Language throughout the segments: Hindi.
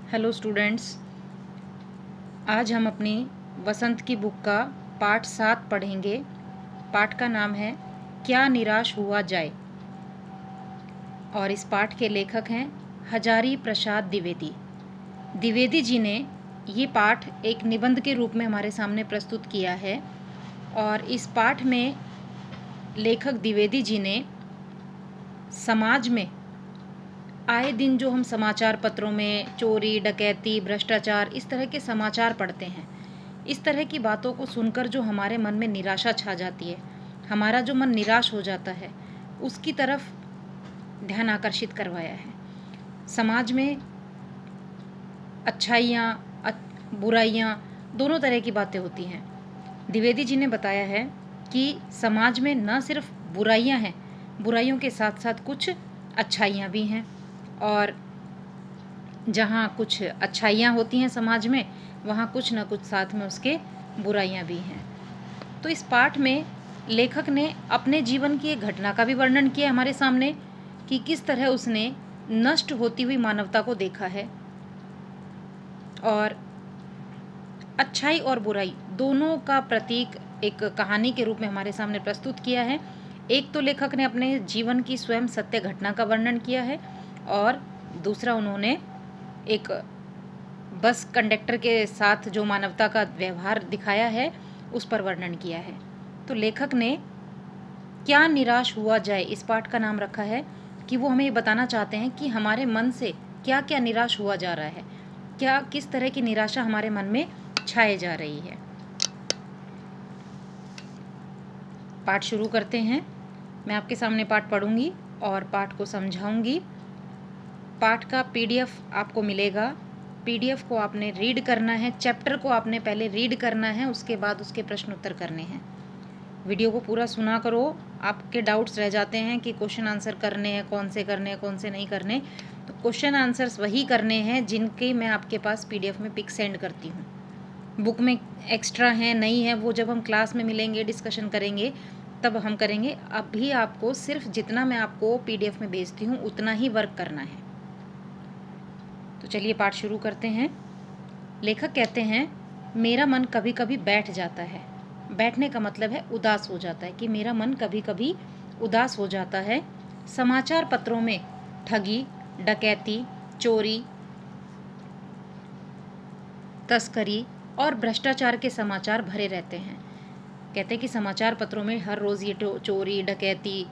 हेलो स्टूडेंट्स, आज हम अपनी वसंत की बुक का पाठ 7 पढ़ेंगे। पाठ का नाम है क्या निराश हुआ जाए और इस पाठ के लेखक हैं हजारी प्रसाद द्विवेदी। द्विवेदी जी ने ये पाठ एक निबंध के रूप में हमारे सामने प्रस्तुत किया है और इस पाठ में लेखक द्विवेदी जी ने समाज में आए दिन जो हम समाचार पत्रों में चोरी, डकैती, भ्रष्टाचार इस तरह के समाचार पढ़ते हैं, इस तरह की बातों को सुनकर जो हमारे मन में निराशा छा जाती है, हमारा जो मन निराश हो जाता है, उसकी तरफ ध्यान आकर्षित करवाया है। समाज में अच्छाइयाँ, बुराइयाँ दोनों तरह की बातें होती हैं। द्विवेदी जी ने बताया है कि समाज में न सिर्फ बुराइयाँ हैं, बुराइयों के साथ साथ कुछ अच्छाइयाँ भी हैं और जहाँ कुछ अच्छाइयाँ होती हैं समाज में, वहाँ कुछ न कुछ साथ में उसके बुराइयाँ भी हैं। तो इस पाठ में लेखक ने अपने जीवन की एक घटना का भी वर्णन किया हमारे सामने कि किस तरह उसने नष्ट होती हुई मानवता को देखा है और अच्छाई और बुराई दोनों का प्रतीक एक कहानी के रूप में हमारे सामने प्रस्तुत किया है। एक तो लेखक ने अपने जीवन की स्वयं सत्य घटना का वर्णन किया है और दूसरा उन्होंने एक बस कंडक्टर के साथ जो मानवता का व्यवहार दिखाया है उस पर वर्णन किया है। तो लेखक ने क्या निराश हुआ जाए इस पाठ का नाम रखा है कि वो हमें ये बताना चाहते हैं कि हमारे मन से क्या क्या निराश हुआ जा रहा है, क्या किस तरह की निराशा हमारे मन में छाए जा रही है। पाठ शुरू करते हैं। मैं आपके सामने पाठ पढ़ूंगी और पाठ को समझाऊंगी। पाठ का पीडीएफ आपको मिलेगा। पीडीएफ को आपने रीड करना है, चैप्टर को आपने पहले रीड करना है, उसके बाद उसके प्रश्न उत्तर करने हैं। वीडियो को पूरा सुना करो। आपके डाउट्स रह जाते हैं कि क्वेश्चन आंसर करने हैं, कौन से करने हैं, कौन से नहीं करने। तो क्वेश्चन आंसर्स वही करने हैं जिनके मैं आपके पास पीडीएफ में पिक सेंड करती हूँ। बुक में एक्स्ट्रा हैं, नहीं है, वो जब हम क्लास में मिलेंगे, डिस्कशन करेंगे, तब हम करेंगे। अभी आपको सिर्फ जितना मैं आपको पीडीएफ में भेजती हूँ उतना ही वर्क करना है। तो चलिए पाठ शुरू करते हैं। लेखक कहते हैं, मेरा मन कभी कभी बैठ जाता है। बैठने का मतलब है उदास हो जाता है, कि मेरा मन कभी कभी उदास हो जाता है। समाचार पत्रों में ठगी, डकैती, चोरी, तस्करी और भ्रष्टाचार के समाचार भरे रहते हैं। कहते हैं कि समाचार पत्रों में हर रोज़ ये चोरी, डकैती,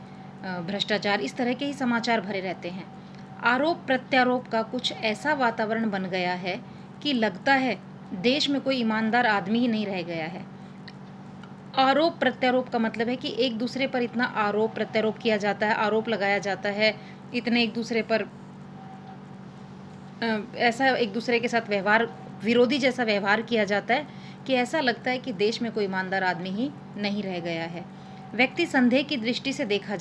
भ्रष्टाचार इस तरह के ही समाचार भरे रहते हैं। आरोप प्रत्यारोप का कुछ ऐसा वातावरण बन गया है कि लगता है देश में कोई ईमानदार आदमी ही नहीं रह गया है। आरोप प्रत्यारोप का मतलब है कि एक दूसरे पर इतना आरोप प्रत्यारोप किया जाता है, आरोप लगाया जाता है, इतने एक दूसरे पर ऐसा एक दूसरे के साथ व्यवहार, विरोधी जैसा व्यवहार किया जाता है कि ऐसा लगता है कि देश में कोई ईमानदार आदमी ही नहीं रह गया है। व्यक्ति संदेह की दृष्टि से देखा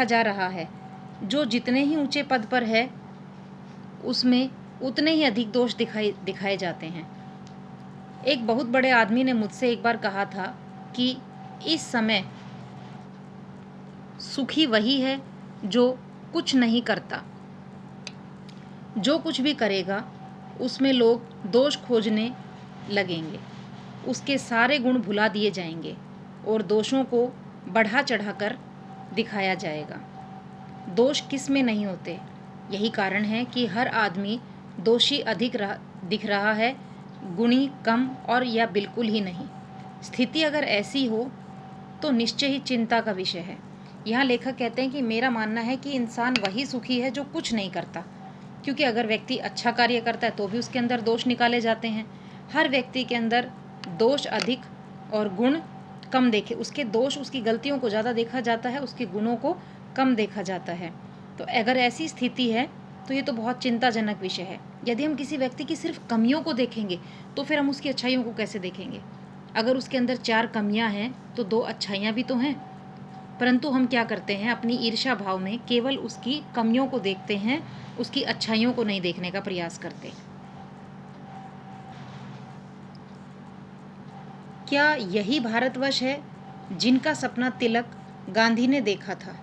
जा रहा है। जो जितने ही ऊंचे पद पर है उसमें उतने ही अधिक दोष दिखाए जाते हैं। एक बहुत बड़े आदमी ने मुझसे एक बार कहा था कि इस समय सुखी वही है जो कुछ नहीं करता। जो कुछ भी करेगा उसमें लोग दोष खोजने लगेंगे, उसके सारे गुण भुला दिए जाएंगे और दोषों को बढ़ा चढ़ाकर दिखाया जाएगा। दोष किस में नहीं होते, यही कारण है कि हर आदमी दोषी अधिक दिख रहा है, गुणी कम और या बिल्कुल ही नहीं। स्थिति अगर ऐसी हो तो निश्चय ही चिंता का विषय है। यहाँ लेखक कहते हैं कि मेरा मानना है कि इंसान वही सुखी है जो कुछ नहीं करता, क्योंकि अगर व्यक्ति अच्छा कार्य करता है तो भी उसके अंदर दोष निकाले जाते हैं। हर व्यक्ति के अंदर दोष अधिक और गुण कम देखे, उसके दोष, उसकी गलतियों को ज़्यादा देखा जाता है, उसके गुणों को कम देखा जाता है। तो अगर ऐसी स्थिति है तो ये तो बहुत चिंताजनक विषय है। यदि हम किसी व्यक्ति की सिर्फ कमियों को देखेंगे तो फिर हम उसकी अच्छाइयों को कैसे देखेंगे। अगर उसके अंदर 4 कमियां हैं तो 2 अच्छाइयां भी तो हैं। परंतु हम क्या करते हैं, अपनी ईर्ष्या भाव में केवल उसकी कमियों को देखते हैं, उसकी अच्छाइयों को नहीं देखने का प्रयास करते। क्या यही भारतवर्ष है जिनका सपना तिलक, गांधी ने देखा था?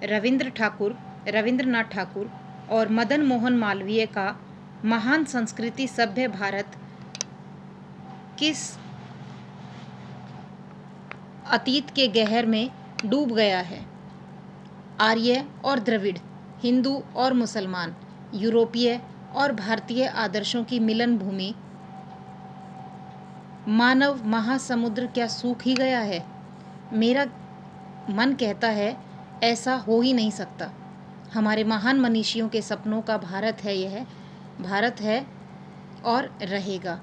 रविंद्रनाथ ठाकुर और मदन मोहन मालवीय का महान संस्कृति सभ्य भारत किस अतीत के गहर में डूब गया है? आर्य और द्रविड़, हिंदू और मुसलमान, यूरोपीय और भारतीय आदर्शों की मिलन भूमि, मानव महासमुद्र क्या सूख ही गया है? मेरा मन कहता है ऐसा हो ही नहीं सकता। हमारे महान मनीषियों के सपनों का भारत है, यह भारत है और रहेगा।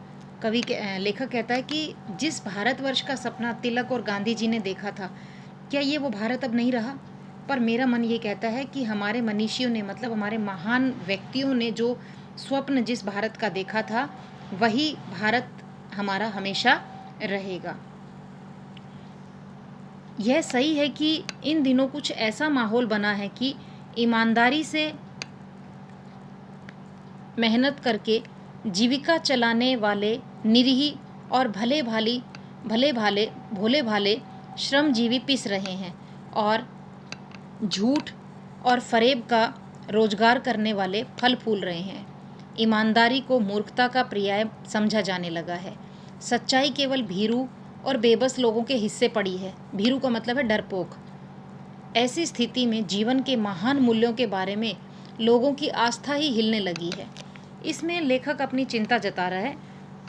लेखक कहता है कि जिस भारतवर्ष का सपना तिलक और गांधी जी ने देखा था, क्या ये वो भारत अब नहीं रहा? पर मेरा मन ये कहता है कि हमारे मनीषियों ने, मतलब हमारे महान व्यक्तियों ने जो स्वप्न जिस भारत का देखा था, वही भारत हमारा हमेशा रहेगा। यह सही है कि इन दिनों कुछ ऐसा माहौल बना है कि ईमानदारी से मेहनत करके जीविका चलाने वाले निरीह और भोले भाले श्रमजीवी पिस रहे हैं और झूठ और फरेब का रोजगार करने वाले फल फूल रहे हैं। ईमानदारी को मूर्खता का पर्याय समझा जाने लगा है। सच्चाई केवल भीरू और बेबस लोगों के हिस्से पड़ी है। भीरू का मतलब है डरपोक। ऐसी स्थिति में जीवन के महान मूल्यों के बारे में लोगों की आस्था ही हिलने लगी है। इसमें लेखक अपनी चिंता जता रहा है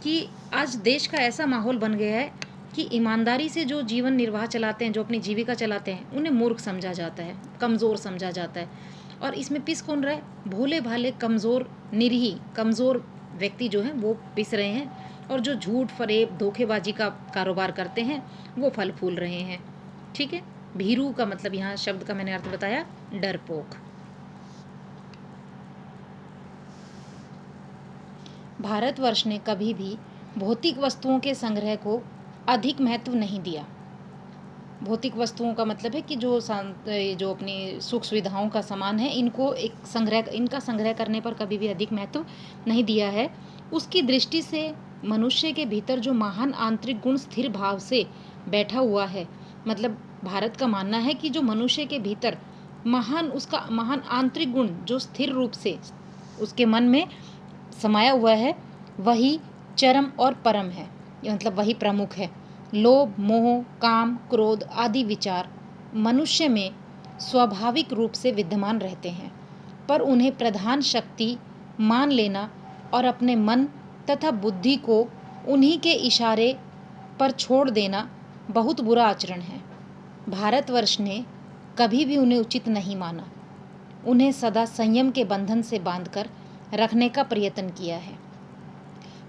कि आज देश का ऐसा माहौल बन गया है कि ईमानदारी से जो जीवन निर्वाह चलाते हैं, जो अपनी जीविका चलाते हैं, उन्हें मूर्ख समझा जाता है, कमज़ोर समझा जाता है। और इसमें पिस कौन रहा है? भोले भाले कमज़ोर निरीह कमज़ोर व्यक्ति जो हैं वो पिस रहे हैं, और जो झूठ फरेब धोखेबाजी का कारोबार करते हैं वो फल फूल रहे हैं। ठीक है। भीरू का मतलब यहाँ शब्द का मैंने अर्थ बताया डरपोक। भारतवर्ष ने कभी भी भौतिक वस्तुओं के संग्रह को अधिक महत्व नहीं दिया। भौतिक वस्तुओं का मतलब है कि जो अपनी सुख सुविधाओं का सामान है, इनका संग्रह करने पर कभी भी अधिक महत्व नहीं दिया है। उसकी दृष्टि से मनुष्य के भीतर जो महान आंतरिक गुण स्थिर भाव से बैठा हुआ है, मतलब भारत का मानना है कि जो मनुष्य के भीतर उसका महान आंतरिक गुण जो स्थिर रूप से उसके मन में समाया हुआ है, वही चरम और परम है, मतलब वही प्रमुख है। लोभ, मोह, काम, क्रोध आदि विचार मनुष्य में स्वाभाविक रूप से विद्यमान रहते हैं, पर उन्हें प्रधान शक्ति मान लेना और अपने मन तथा बुद्धि को उन्हीं के इशारे पर छोड़ देना बहुत बुरा आचरण है। भारतवर्ष ने कभी भी उन्हें उचित नहीं माना। उन्हें सदा संयम के बंधन से बांधकर रखने का प्रयत्न किया है,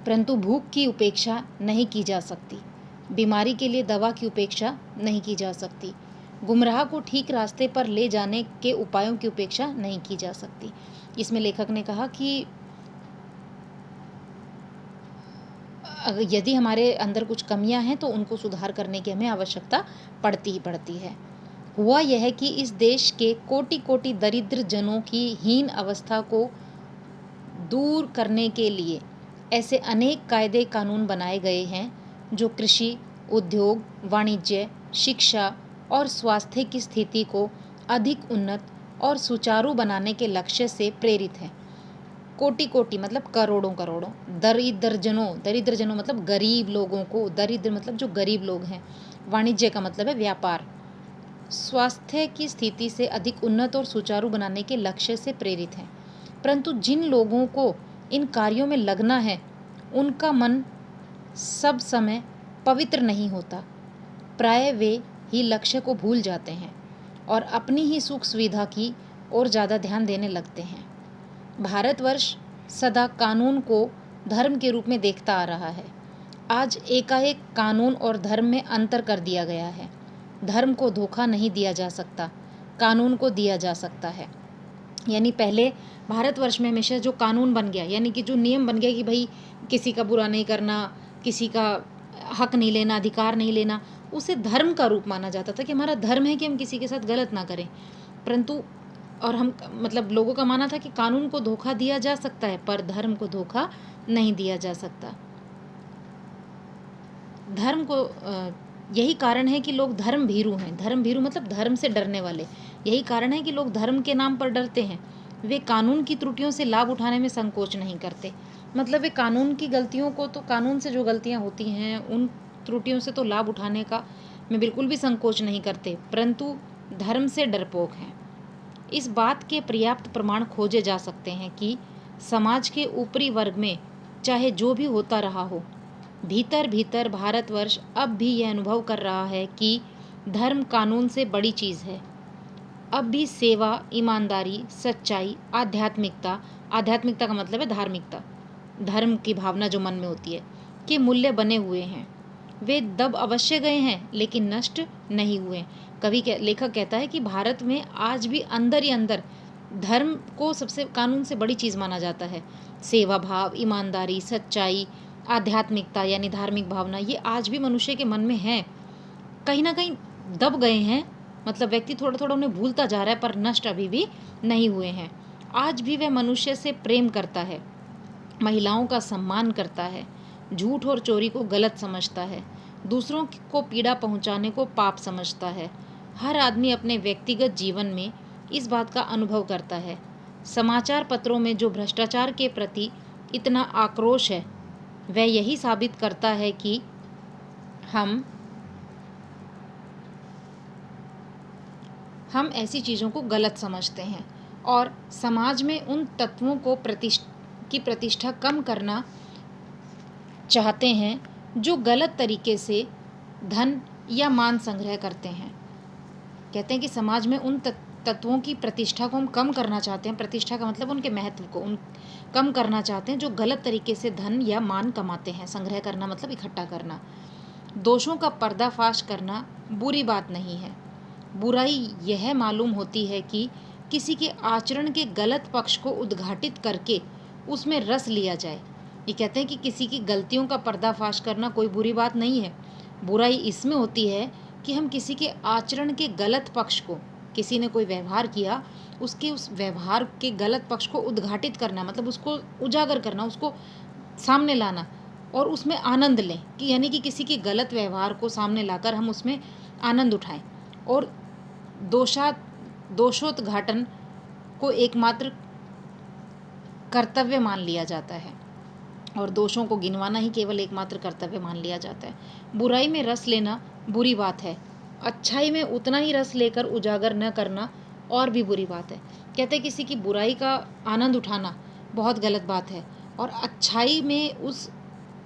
परंतु भूख की उपेक्षा नहीं की जा सकती, बीमारी के लिए दवा की उपेक्षा नहीं की जा सकती, गुमराह को ठीक रास्ते पर ले जाने के उपायों की उपेक्षा नहीं की जा सकती। इसमें लेखक ने कहा कि यदि हमारे अंदर कुछ कमियां हैं तो उनको सुधार करने की हमें आवश्यकता पड़ती ही पड़ती है। हुआ यह है कि इस देश के कोटि कोटि दरिद्र जनों की हीन अवस्था को दूर करने के लिए ऐसे अनेक कायदे कानून बनाए गए हैं जो कृषि, उद्योग, वाणिज्य, शिक्षा और स्वास्थ्य की स्थिति को अधिक उन्नत और सुचारू बनाने के लक्ष्य से प्रेरित है। कोटि कोटि मतलब करोड़ों करोड़ों, दरिद्र जनों मतलब गरीब लोगों को, दरिद्र मतलब जो गरीब लोग हैं, वाणिज्य का मतलब है व्यापार, स्वास्थ्य की स्थिति से अधिक उन्नत और सुचारू बनाने के लक्ष्य से प्रेरित है। परंतु जिन लोगों को इन कार्यों में लगना है, उनका मन सब समय पवित्र नहीं होता। प्राय वे ही लक्ष्य को भूल जाते हैं और अपनी ही सुख सुविधा की ओर ज़्यादा ध्यान देने लगते हैं। भारतवर्ष सदा कानून को धर्म के रूप में देखता आ रहा है। आज एकाएक कानून और धर्म में अंतर कर दिया गया है। धर्म को धोखा नहीं दिया जा सकता, कानून को दिया जा सकता है। यानी पहले भारतवर्ष में हमेशा जो कानून बन गया, यानी कि जो नियम बन गया कि भाई किसी का बुरा नहीं करना, किसी का हक नहीं लेना, अधिकार नहीं लेना, उसे धर्म का रूप माना जाता था कि हमारा धर्म है कि हम किसी के साथ गलत ना करें। परंतु और हम मतलब लोगों का मानना था कि कानून को धोखा दिया जा सकता है पर धर्म को धोखा नहीं दिया जा सकता। धर्म को यही कारण है कि लोग धर्म भीरू हैं। धर्म भीरू मतलब धर्म से डरने वाले। यही कारण है कि लोग धर्म के नाम पर डरते हैं। वे कानून की त्रुटियों से लाभ उठाने में संकोच नहीं करते। मतलब वे कानून की गलतियों को, तो कानून से जो गलतियाँ होती हैं उन त्रुटियों से तो लाभ उठाने का में बिल्कुल भी संकोच नहीं करते, परंतु धर्म से डरपोक हैं। इस बात के पर्याप्त प्रमाण खोजे जा सकते हैं कि समाज के ऊपरी वर्ग में चाहे जो भी होता रहा हो, भीतर भीतर भारतवर्ष अब भी यह अनुभव कर रहा है कि धर्म कानून से बड़ी चीज़ है। अब भी सेवा, ईमानदारी, सच्चाई, आध्यात्मिकता, आध्यात्मिकता का मतलब है धार्मिकता, धर्म की भावना जो मन में होती है, के मूल्य बने हुए हैं। वे दब अवश्य गए हैं लेकिन नष्ट नहीं हुए। लेखक कहता है कि भारत में आज भी अंदर ही अंदर धर्म को सबसे कानून से बड़ी चीज़ माना जाता है। सेवा भाव, ईमानदारी, सच्चाई, आध्यात्मिकता यानी धार्मिक भावना, ये आज भी मनुष्य के मन में है। कहीं ना कहीं दब गए हैं, मतलब व्यक्ति थोड़ा थोड़ा उन्हें भूलता जा रहा है, पर नष्ट अभी भी नहीं हुए हैं। आज भी वह मनुष्य से प्रेम करता है, महिलाओं का सम्मान करता है, झूठ और चोरी को गलत समझता है, दूसरों को पीड़ा पहुंचाने को पाप समझता है। हर आदमी अपने व्यक्तिगत जीवन में इस बात का अनुभव करता है। समाचार पत्रों में जो भ्रष्टाचार के प्रति इतना आक्रोश है, वह यही साबित करता है कि हम ऐसी चीज़ों को गलत समझते हैं और समाज में उन तत्वों को की प्रतिष्ठा कम करना चाहते हैं जो गलत तरीके से धन या मान संग्रह करते हैं। कहते हैं कि समाज में उन तत्वों की प्रतिष्ठा को हम कम करना चाहते हैं। प्रतिष्ठा का मतलब उनके महत्व को कम करना चाहते हैं जो गलत तरीके से धन या मान कमाते हैं। संग्रह करना मतलब इकट्ठा करना। दोषों का पर्दाफाश करना बुरी बात नहीं है। बुराई यह मालूम होती है कि किसी के आचरण के गलत पक्ष को उद्घाटित करके उसमें रस लिया जाए। ये कहते हैं कि किसी की गलतियों का पर्दाफाश करना कोई बुरी बात नहीं है। बुराई इसमें होती है कि हम किसी के आचरण के गलत पक्ष को, किसी ने कोई व्यवहार किया, उसके उस व्यवहार के गलत पक्ष को उद्घाटित करना, मतलब उसको उजागर करना, उसको सामने लाना और उसमें आनंद लें, कि यानी कि किसी के गलत व्यवहार को सामने लाकर हम उसमें आनंद उठाएं और दोषोद्घाटन को एकमात्र कर्तव्य मान लिया जाता है और दोषों को गिनवाना ही केवल एकमात्र कर्तव्य मान लिया जाता है। बुराई में रस लेना बुरी बात है, अच्छाई में उतना ही रस लेकर उजागर न करना और भी बुरी बात है। कहते हैं किसी की बुराई का आनंद उठाना बहुत गलत बात है और अच्छाई में उस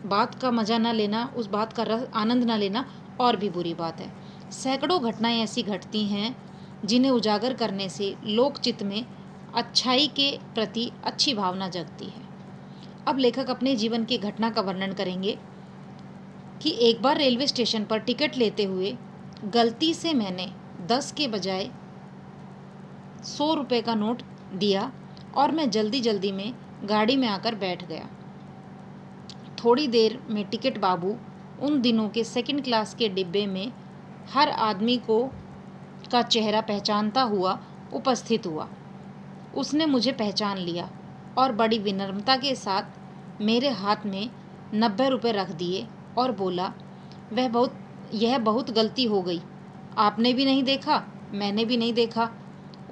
बात का मज़ा न लेना, उस बात का रस आनंद न लेना और भी बुरी बात है। सैकड़ों घटनाएं ऐसी घटती हैं जिन्हें उजागर करने से लोकचित्त में अच्छाई के प्रति अच्छी भावना जगती है। अब लेखक अपने जीवन की घटना का वर्णन करेंगे कि एक बार रेलवे स्टेशन पर टिकट लेते हुए गलती से मैंने 10 के बजाय 100 रुपये का नोट दिया और मैं जल्दी जल्दी में गाड़ी में आकर बैठ गया। थोड़ी देर में टिकट बाबू उन दिनों के सेकंड क्लास के डिब्बे में हर आदमी का चेहरा पहचानता हुआ उपस्थित हुआ। उसने मुझे पहचान लिया और बड़ी विनम्रता के साथ मेरे हाथ में 90 रुपये रख दिए और बोला, यह बहुत गलती हो गई, आपने भी नहीं देखा, मैंने भी नहीं देखा।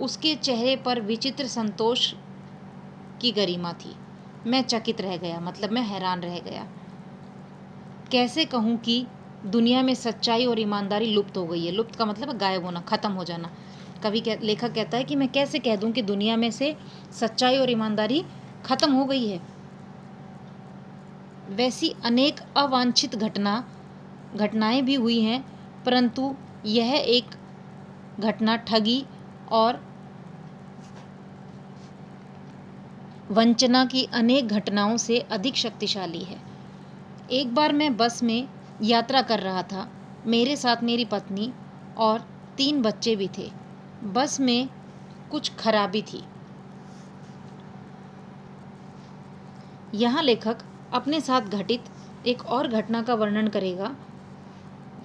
उसके चेहरे पर विचित्र संतोष की गरिमा थी। मैं चकित रह गया, मतलब मैं हैरान रह गया। कैसे कहूँ कि दुनिया में सच्चाई और ईमानदारी लुप्त हो गई है। लुप्त का मतलब गायब होना, ख़त्म हो जाना। लेखक कहता है कि मैं कैसे कह दूं कि दुनिया में से सच्चाई और ईमानदारी ख़त्म हो गई है। वैसी अनेक अवांछित घटनाएं भी हुई हैं, परंतु यह एक घटना ठगी और वंचना की अनेक घटनाओं से अधिक शक्तिशाली है। एक बार मैं बस में यात्रा कर रहा था। मेरे साथ मेरी पत्नी और 3 बच्चे भी थे। बस में कुछ खराबी थी। यहाँ लेखक अपने साथ घटित एक और घटना का वर्णन करेगा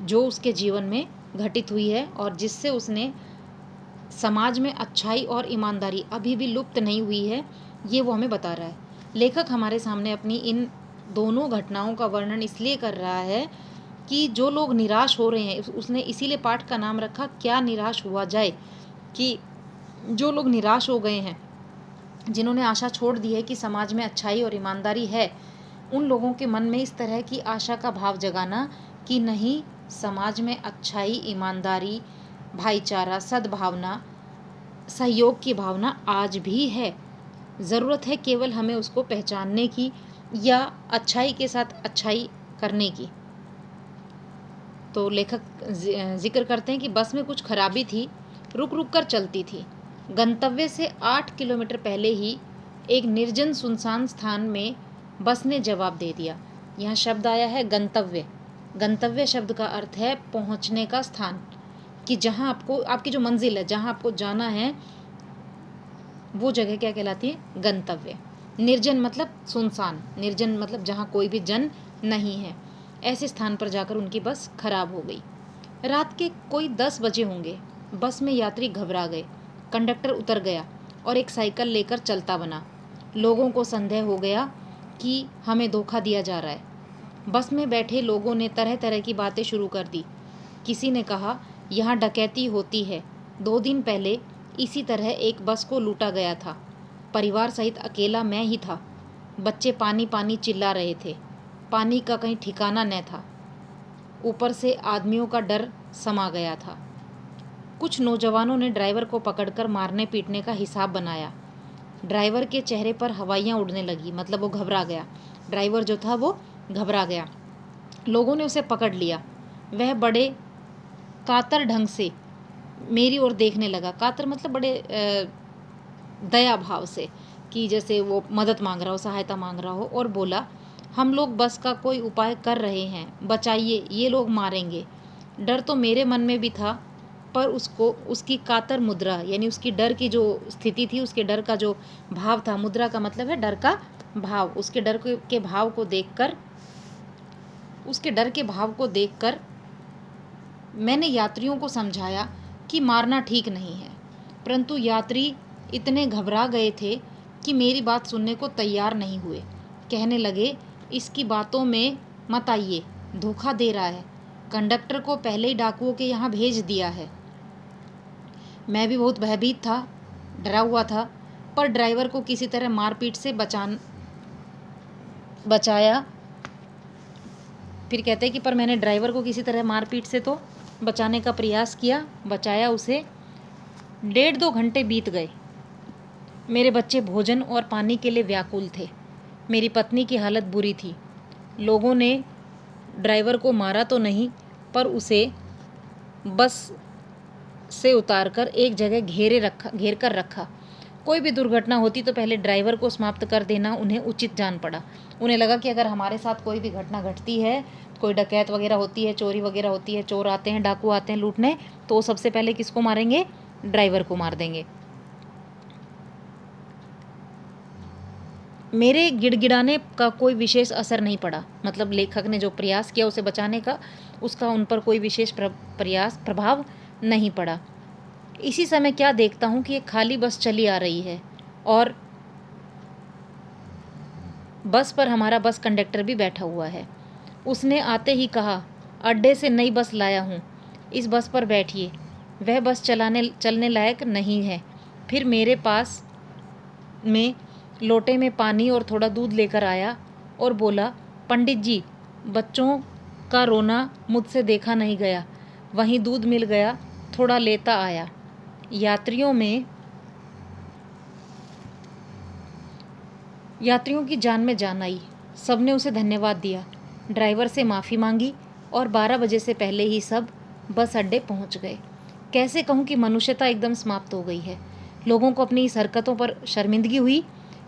जो उसके जीवन में घटित हुई है और जिससे उसने समाज में अच्छाई और ईमानदारी अभी भी लुप्त नहीं हुई है, ये वो हमें बता रहा है। लेखक हमारे सामने अपनी इन दोनों घटनाओं का वर्णन इसलिए कर रहा है कि जो लोग निराश हो रहे हैं, उसने इसीलिए पाठ का नाम रखा क्या निराश हुआ जाए, कि जो लोग निराश हो गए हैं जिन्होंने आशा छोड़ दी है कि समाज में अच्छाई और ईमानदारी है, उन लोगों के मन में इस तरह की आशा का भाव जगाना कि नहीं, समाज में अच्छाई, ईमानदारी, भाईचारा, सद्भावना, सहयोग की भावना आज भी है। ज़रूरत है केवल हमें उसको पहचानने की या अच्छाई के साथ अच्छाई करने की। तो लेखक जिक्र करते हैं कि बस में कुछ खराबी थी, रुक रुक कर चलती थी। गंतव्य से 8 किलोमीटर पहले ही एक निर्जन सुनसान स्थान में बस ने जवाब दे दिया। यहाँ शब्द आया है गंतव्य। गंतव्य शब्द का अर्थ है पहुँचने का स्थान, कि जहाँ आपको, आपकी जो मंजिल है, जहाँ आपको जाना है, वो जगह क्या कहलाती है? गंतव्य। निर्जन मतलब सुनसान, निर्जन मतलब जहाँ कोई भी जन नहीं है। ऐसे स्थान पर जाकर उनकी बस खराब हो गई। रात के कोई 10 बजे होंगे। बस में यात्री घबरा गए। कंडक्टर उतर गया और एक साइकिल लेकर चलता बना। लोगों को संदेह हो गया कि हमें धोखा दिया जा रहा है। बस में बैठे लोगों ने तरह तरह की बातें शुरू कर दी। किसी ने कहा, यहाँ डकैती होती है। 2 दिन पहले इसी तरह एक बस को लूटा गया था। परिवार सहित अकेला मैं ही था। बच्चे पानी पानी चिल्ला रहे थे। पानी का कहीं ठिकाना न था। ऊपर से आदमियों का डर समा गया था। कुछ नौजवानों ने ड्राइवर को पकड़कर मारने पीटने का हिसाब बनाया। ड्राइवर के चेहरे पर हवाइयाँ उड़ने लगी, मतलब वो घबरा गया। ड्राइवर जो था वो घबरा गया। लोगों ने उसे पकड़ लिया। वह बड़े कातर ढंग से मेरी ओर देखने लगा। कातर मतलब बड़े दया भाव से, कि जैसे वो मदद मांग रहा हो, सहायता मांग रहा हो, और बोला, हम लोग बस का कोई उपाय कर रहे हैं, बचाइए, ये लोग मारेंगे। डर तो मेरे मन में भी था, पर उसको उसकी कातर मुद्रा, यानी उसकी डर की जो स्थिति थी, उसके डर का जो भाव था, मुद्रा का मतलब है डर का भाव, उसके डर के भाव को देखकर, उसके डर के भाव को देखकर मैंने यात्रियों को समझाया कि मारना ठीक नहीं है। परंतु यात्री इतने घबरा गए थे कि मेरी बात सुनने को तैयार नहीं हुए। कहने लगे, इसकी बातों में मत आइए, धोखा दे रहा है। कंडक्टर को पहले ही डाकुओं के यहाँ भेज दिया है। मैं भी बहुत भयभीत था, डरा हुआ था, पर ड्राइवर को किसी तरह मारपीट से बचाया। फिर कहते हैं कि पर मैंने ड्राइवर को किसी तरह मारपीट से तो बचाने का प्रयास किया, बचाया उसे। 1.5-2 घंटे बीत गए। मेरे बच्चे भोजन और पानी के लिए व्याकुल थे। मेरी पत्नी की हालत बुरी थी। लोगों ने ड्राइवर को मारा तो नहीं, पर उसे बस से उतारकर एक जगह घेर कर रखा। कोई भी दुर्घटना होती तो पहले ड्राइवर को समाप्त कर देना उन्हें उचित जान पड़ा। उन्हें लगा कि अगर हमारे साथ कोई भी घटना घटती है, कोई डकैत वगैरह होती है, चोरी वगैरह होती है, चोर आते हैं, डाकू आते हैं लूटने, तो सबसे पहले किसको मारेंगे? ड्राइवर को मार देंगे। मेरे गिड़गिड़ाने का कोई विशेष असर नहीं पड़ा, मतलब लेखक ने जो प्रयास किया उसे बचाने का, उसका उन पर कोई विशेष प्रभाव नहीं पड़ा। इसी समय क्या देखता हूँ कि एक खाली बस चली आ रही है और बस पर हमारा बस कंडक्टर भी बैठा हुआ है। उसने आते ही कहा, अड्डे से नई बस लाया हूँ, इस बस पर बैठिए। वह बस चलने लायक नहीं है। फिर मेरे पास में लोटे में पानी और थोड़ा दूध लेकर आया और बोला, पंडित जी, बच्चों का रोना मुझसे देखा नहीं गया। वहीं दूध मिल गया, थोड़ा लेता आया। यात्रियों की जान में जान आई। सबने उसे धन्यवाद दिया, ड्राइवर से माफ़ी मांगी और 12 बजे से पहले ही सब बस अड्डे पहुंच गए। कैसे कहूँ कि मनुष्यता एकदम समाप्त हो गई है। लोगों को अपनी इस हरकतों पर शर्मिंदगी हुई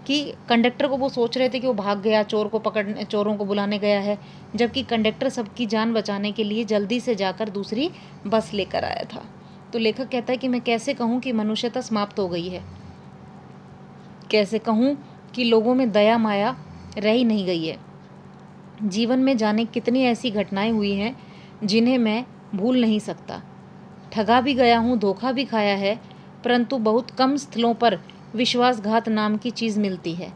कि कंडक्टर को वो सोच रहे थे कि वो भाग गया, चोरों को बुलाने गया है, जबकि कंडक्टर सबकी जान बचाने के लिए जल्दी से जाकर दूसरी बस लेकर आया था। तो लेखक कहता है कि मैं कैसे कहूँ कि मनुष्यता समाप्त हो गई है, कैसे कहूँ कि लोगों में दया माया रह ही नहीं गई है। जीवन में जाने कितनी ऐसी घटनाएं हुई हैं जिन्हें मैं भूल नहीं सकता। ठगा भी गया हूँ, धोखा भी खाया है, परंतु बहुत कम स्थलों पर विश्वासघात नाम की चीज़ मिलती है।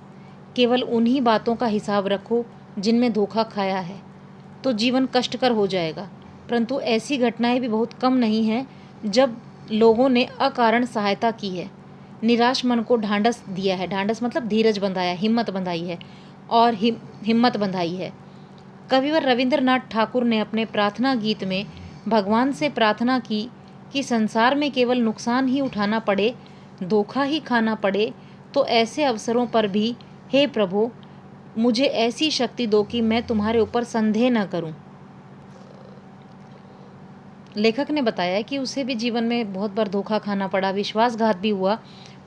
केवल उन्हीं बातों का हिसाब रखो जिनमें धोखा खाया है, तो जीवन कष्टकर हो जाएगा। परंतु ऐसी घटनाएं भी बहुत कम नहीं हैं जब लोगों ने अकारण सहायता की है। निराश मन को ढांढस दिया है। ढांढस मतलब धीरज बंधाया, हिम्मत बंधाई है और हिम्मत बंधाई है। कविवर रविंद्रनाथ ठाकुर ने अपने प्रार्थना गीत में भगवान से प्रार्थना की कि संसार में केवल नुकसान ही उठाना पड़े, धोखा ही खाना पड़े, तो ऐसे अवसरों पर भी हे प्रभु मुझे ऐसी शक्ति दो कि मैं तुम्हारे ऊपर संदेह न करूं। लेखक ने बताया कि उसे भी जीवन में बहुत बार धोखा खाना पड़ा, विश्वासघात भी हुआ,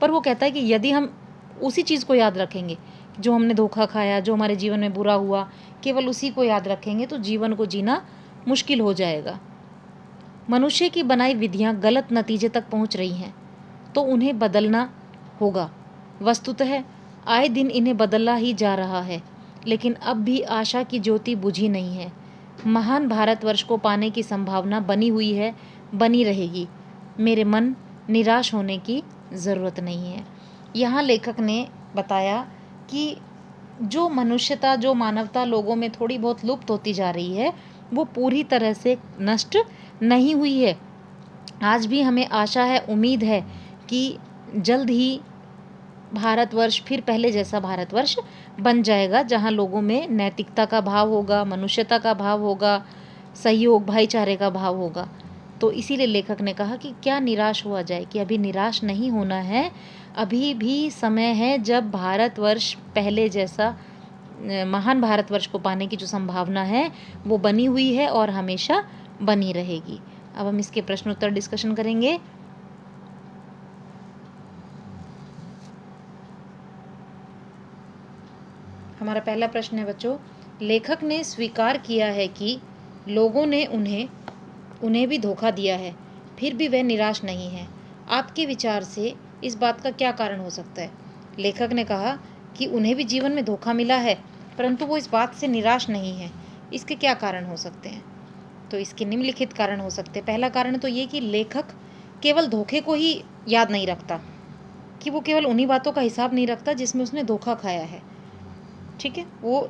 पर वो कहता है कि यदि हम उसी चीज़ को याद रखेंगे जो हमने धोखा खाया, जो हमारे जीवन में बुरा हुआ, केवल उसी को याद रखेंगे तो जीवन को जीना मुश्किल हो जाएगा। मनुष्य की बनाई विधियां गलत नतीजे तक पहुंच रही हैं तो उन्हें बदलना होगा। वस्तुतः आए दिन इन्हें बदला ही जा रहा है, लेकिन अब भी आशा की ज्योति बुझी नहीं है। महान भारतवर्ष को पाने की संभावना बनी हुई है, बनी रहेगी। मेरे मन, निराश होने की ज़रूरत नहीं है। यहाँ लेखक ने बताया कि जो मनुष्यता, जो मानवता लोगों में थोड़ी बहुत लुप्त होती जा रही है, वो पूरी तरह से नष्ट नहीं हुई है। आज भी हमें आशा है, उम्मीद है कि जल्द ही भारतवर्ष फिर पहले जैसा भारतवर्ष बन जाएगा, जहाँ लोगों में नैतिकता का भाव होगा, मनुष्यता का भाव होगा, सहयोग, भाईचारे का भाव होगा। तो इसीलिए लेखक ने कहा कि क्या निराश हुआ जाए, कि अभी निराश नहीं होना है। अभी भी समय है जब भारतवर्ष पहले जैसा महान भारतवर्ष को पाने की जो संभावना है वो बनी हुई है और हमेशा बनी रहेगी। अब हम इसके प्रश्नोत्तर डिस्कशन करेंगे। हमारा पहला प्रश्न है बच्चों, लेखक ने स्वीकार किया है कि लोगों ने उन्हें भी धोखा दिया है, फिर भी वह निराश नहीं है। आपके विचार से इस बात का क्या कारण हो सकता है? लेखक ने कहा कि उन्हें भी जीवन में धोखा मिला है, परंतु वो इस बात से निराश नहीं है। इसके क्या कारण हो सकते हैं? तो इसके निम्नलिखित कारण हो सकते हैं। पहला कारण तो ये कि लेखक केवल धोखे को ही याद नहीं रखता, कि वो केवल उन्हीं बातों का हिसाब नहीं रखता जिसमें उसने धोखा खाया है, ठीक है, वो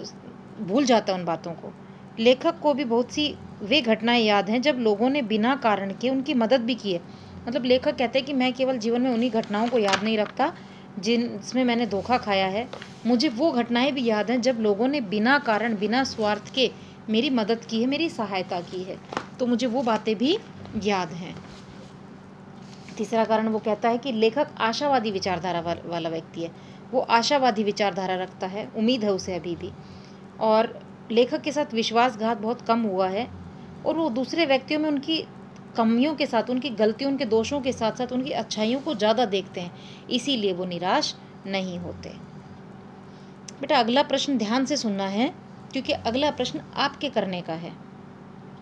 भूल जाता है उन बातों को। लेखक को भी बहुत सी वे घटनाएं याद हैं जब लोगों ने बिना कारण के उनकी मदद भी की है। मतलब लेखक कहते हैं कि मैं केवल जीवन में उन्हीं घटनाओं को याद नहीं रखता जिसमें मैंने धोखा खाया है, मुझे वो घटनाएं भी याद हैं जब लोगों ने बिना कारण, बिना स्वार्थ के मेरी मदद की है, मेरी सहायता की है, तो मुझे वो बातें भी याद हैं। तीसरा कारण वो कहता है कि लेखक आशावादी विचारधारा वाला व्यक्ति है। वो आशावादी विचारधारा रखता है, उम्मीद है उसे अभी भी, और लेखक के साथ विश्वासघात बहुत कम हुआ है, और वो दूसरे व्यक्तियों में उनकी कमियों के साथ, उनकी गलतियों, उनके दोषों के साथ साथ उनकी अच्छाइयों को ज़्यादा देखते हैं, इसीलिए वो निराश नहीं होते। बेटा अगला प्रश्न ध्यान से सुनना है, क्योंकि अगला प्रश्न आपके करने का है।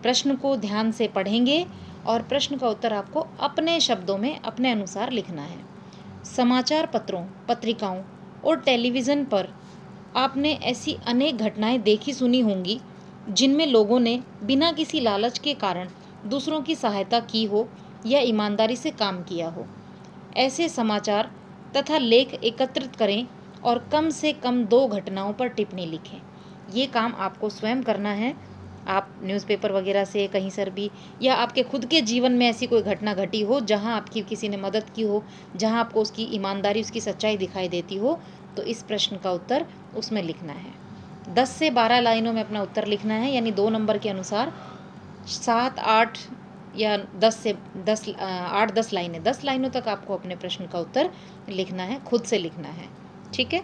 प्रश्न को ध्यान से पढ़ेंगे और प्रश्न का उत्तर आपको अपने शब्दों में अपने अनुसार लिखना है। समाचार पत्रों, पत्रिकाओं और टेलीविज़न पर आपने ऐसी अनेक घटनाएं देखी सुनी होंगी जिनमें लोगों ने बिना किसी लालच के कारण दूसरों की सहायता की हो या ईमानदारी से काम किया हो। ऐसे समाचार तथा लेख एकत्रित करें और कम से कम 2 घटनाओं पर टिप्पणी लिखें। ये काम आपको स्वयं करना है। आप न्यूज़पेपर वगैरह से कहीं सर भी, या आपके खुद के जीवन में ऐसी कोई घटना घटी हो जहां आपकी किसी ने मदद की हो, जहां आपको उसकी ईमानदारी, उसकी सच्चाई दिखाई देती हो, तो इस प्रश्न का उत्तर उसमें लिखना है। 10 से 12 लाइनों में अपना उत्तर लिखना है, यानी 2 नंबर के अनुसार 7, 8 या 10 से 10 8-10 लाइनें, 10 लाइनों तक आपको अपने प्रश्न का उत्तर लिखना है, खुद से लिखना है, ठीक है।